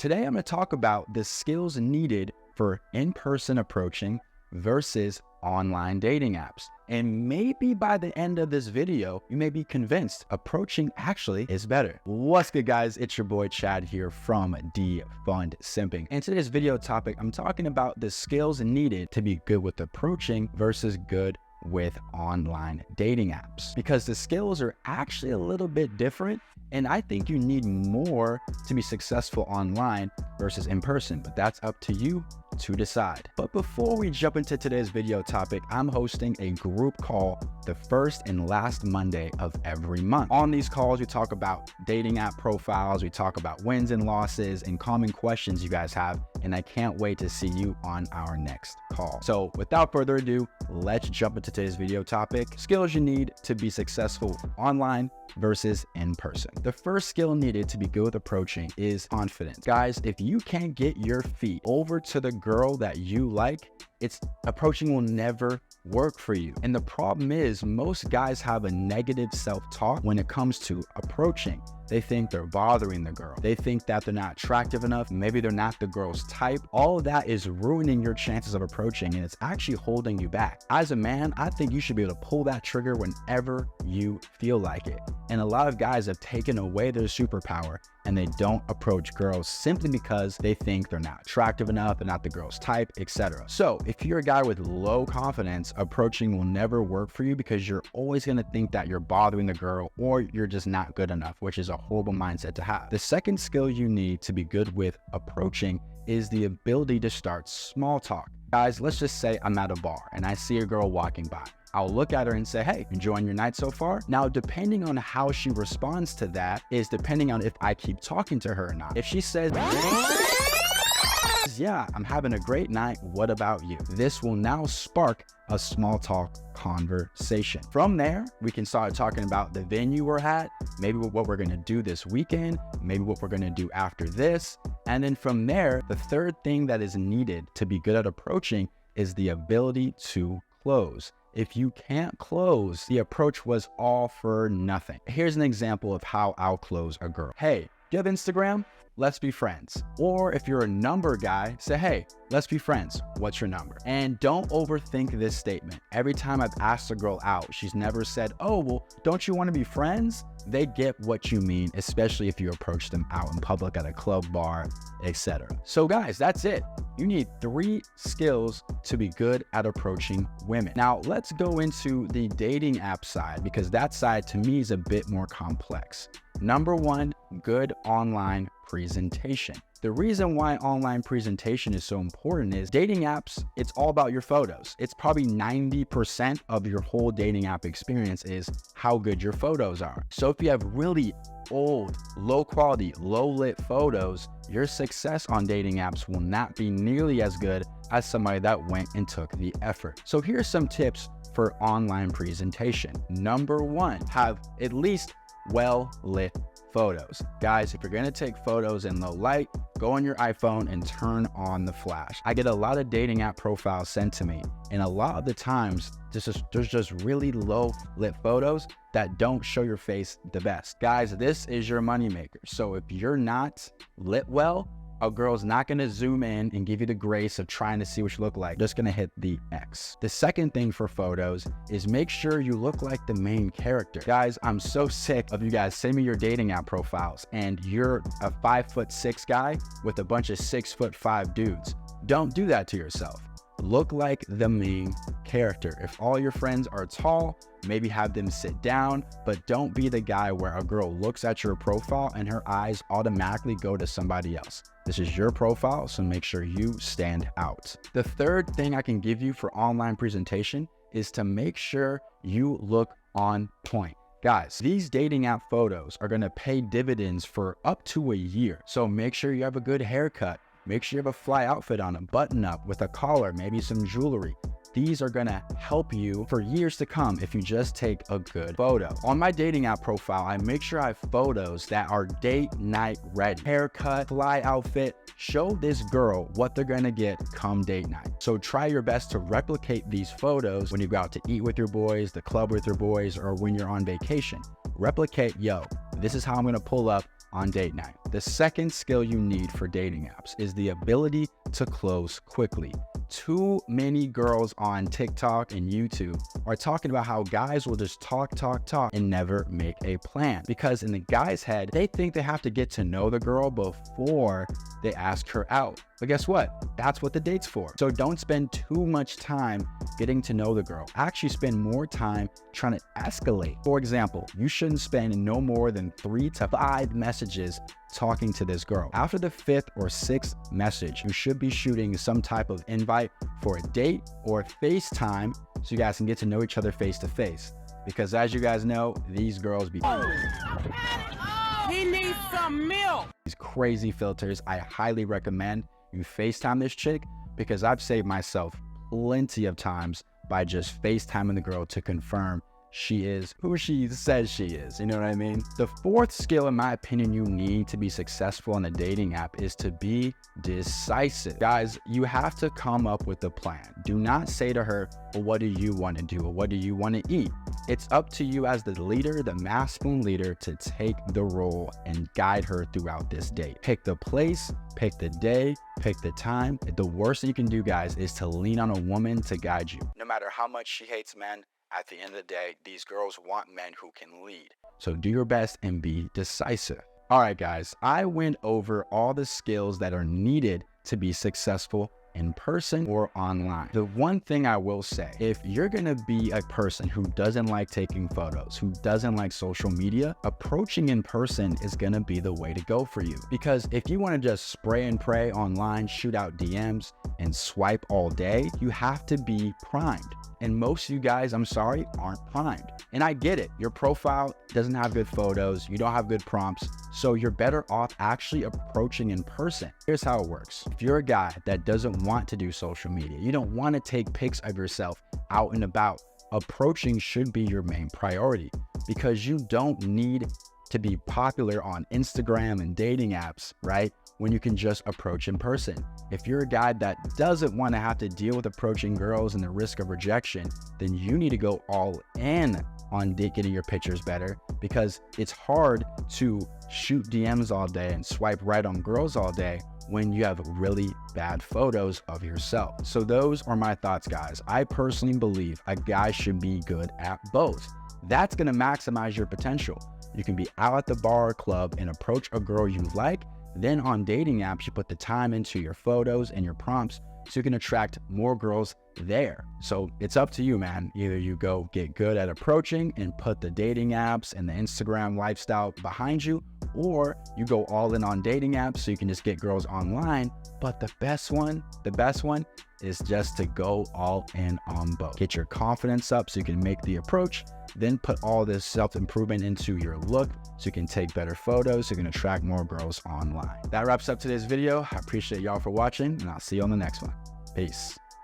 Today I'm going to talk about the skills needed for in-person approaching versus online dating apps. And maybe by the end of this video, you may be convinced approaching actually is better. What's good, guys? It's your boy Chad here from Defund Simping. And today's video topic, I'm talking about the skills needed to be good with approaching versus good with online dating apps, because the skills are actually a little bit different. And I think you need more to be successful online versus in person, but that's up to you to decide. But before we jump into today's video topic, I'm hosting a group call the first and last Monday of every month. On these calls, we talk about dating app profiles, we talk about wins and losses and common questions you guys have, and I can't wait to see you on our next call. So without further ado, let's jump into today's video topic: skills you need to be successful online versus in person. The first skill needed to be good with approaching is confidence. Guys, if you can't get your feet over to the girl that you like, approaching will never work for you. And the problem is most guys have a negative self-talk when it comes to approaching. They think they're bothering the girl. They think that they're not attractive enough. Maybe they're not the girl's type. All of that is ruining your chances of approaching, and it's actually holding you back. As a man, I think you should be able to pull that trigger whenever you feel like it. And a lot of guys have taken away their superpower and they don't approach girls simply because they think they're not attractive enough, they're not the girl's type, etc. So if you're a guy with low confidence, approaching will never work for you because you're always going to think that you're bothering the girl or you're just not good enough, which is a horrible mindset to have. The second skill you need to be good with approaching is the ability to start small talk. Guys, let's just say I'm at a bar and I see a girl walking by. I'll look at her and say, hey, enjoying your night so far? Now, depending on how she responds to that is depending on if I keep talking to her or not. If she says, yeah, I'm having a great night, what about you? This will now spark a small talk conversation. From there, we can start talking about the venue we're at, maybe what we're gonna do this weekend, maybe what we're gonna do after this. And then from there, the third thing that is needed to be good at approaching is the ability to close. If you can't close, the approach was all for nothing. Here's an example of how I'll close a girl. Hey, do you have Instagram? Let's be friends. Or if you're a number guy, say, hey, let's be friends. What's your number? And don't overthink this statement. Every time I've asked a girl out, she's never said, oh, well, don't you want to be friends? They get what you mean, especially if you approach them out in public at a club, bar, etc. So guys, that's it. You need 3 skills to be good at approaching women. Now let's go into the dating app side, because that side to me is a bit more complex. Number 1, good online presentation. The reason why online presentation is so important is dating apps, it's all about your photos. It's probably 90% of your whole dating app experience is how good your photos are. So if you have really old, low quality, low lit photos, your success on dating apps will not be nearly as good as somebody that went and took the effort. So here's some tips for online presentation. Number 1, have at least well-lit photos. Guys, if you're gonna take photos in low light, go on your iPhone and turn on the flash. I get a lot of dating app profiles sent to me, and a lot of the times there's just really low lit photos that don't show your face the best. Guys, this is your moneymaker. So if you're not lit well, a girl's not gonna zoom in and give you the grace of trying to see what you look like. Just gonna hit the X. The second thing for photos is make sure you look like the main character. Guys, I'm so sick of you guys sending me your dating app profiles and you're a 5'6" guy with a bunch of 6'5" dudes. Don't do that to yourself. Look like the main character. If all your friends are tall, maybe have them sit down, but don't be the guy where a girl looks at your profile and her eyes automatically go to somebody else. This is your profile, so make sure you stand out. The third thing I can give you for online presentation is to make sure you look on point. Guys, these dating app photos are gonna pay dividends for up to a year. So make sure you have a good haircut. Make sure you have a fly outfit on, a button up with a collar, maybe some jewelry. These are gonna help you for years to come if you just take a good photo. On my dating app profile, I make sure I have photos that are date night ready. Haircut, fly outfit, show this girl what they're gonna get come date night. So try your best to replicate these photos when you go out to eat with your boys, the club with your boys, or when you're on vacation. Replicate, yo, this is how I'm gonna pull up on date night. The second skill you need for dating apps is the ability to close quickly. Too many girls on TikTok and YouTube are talking about how guys will just talk and never make a plan, because in the guy's head, they think they have to get to know the girl before they ask her out. But guess what? That's what the date's for. So don't spend too much time getting to know the girl. Actually spend more time trying to escalate. For example, you shouldn't spend no more than 3 to 5 messages talking to this girl. After the 5th or 6th message, you should be shooting some type of invite for a date or FaceTime so you guys can get to know each other face to face. Because as you guys know, these girls be he needs some milk. These crazy filters. I highly recommend you FaceTime this chick, because I've saved myself plenty of times by just FaceTiming the girl to confirm she is who she says she is. You know what I mean? The fourth skill, in my opinion, you need to be successful on a dating app is to be decisive. Guys, you have to come up with a plan. Do not say to her, well, what do you want to do? Or what do you want to eat? It's up to you as the leader, the masculine leader, to take the role and guide her throughout this date. Pick the place, pick the day, pick the time. The worst thing you can do, guys, is to lean on a woman to guide you. No matter how much she hates men, at the end of the day, these girls want men who can lead. So do your best and be decisive. All right, guys, I went over all the skills that are needed to be successful in person or online. The one thing I will say, if you're gonna be a person who doesn't like taking photos, who doesn't like social media, approaching in person is gonna be the way to go for you. Because if you wanna just spray and pray online, shoot out DMs, and swipe all day, you have to be primed. And most of you guys, I'm sorry, aren't primed. And I get it. Your profile doesn't have good photos. You don't have good prompts. So you're better off actually approaching in person. Here's how it works. If you're a guy that doesn't want to do social media, you don't want to take pics of yourself out and about, approaching should be your main priority, because you don't need to be popular on Instagram and dating apps, right? When you can just approach in person. If you're a guy that doesn't want to have to deal with approaching girls and the risk of rejection, then you need to go all in on getting your pictures better, because it's hard to shoot DMs all day and swipe right on girls all day when you have really bad photos of yourself. So those are my thoughts, guys. I personally believe a guy should be good at both. That's going to maximize your potential. You can be out at the bar or club and approach a girl you like. Then on dating apps, you put the time into your photos and your prompts so you can attract more girls there. So it's up to you, man. Either you go get good at approaching and put the dating apps and the Instagram lifestyle behind you, or you go all in on dating apps so you can just get girls online. But the best one is just to go all in on both. Get your confidence up so you can make the approach, then put all this self-improvement into your look so you can take better photos, so you can attract more girls online. That wraps up today's video. I appreciate y'all for watching, and I'll see you on the next one. Peace.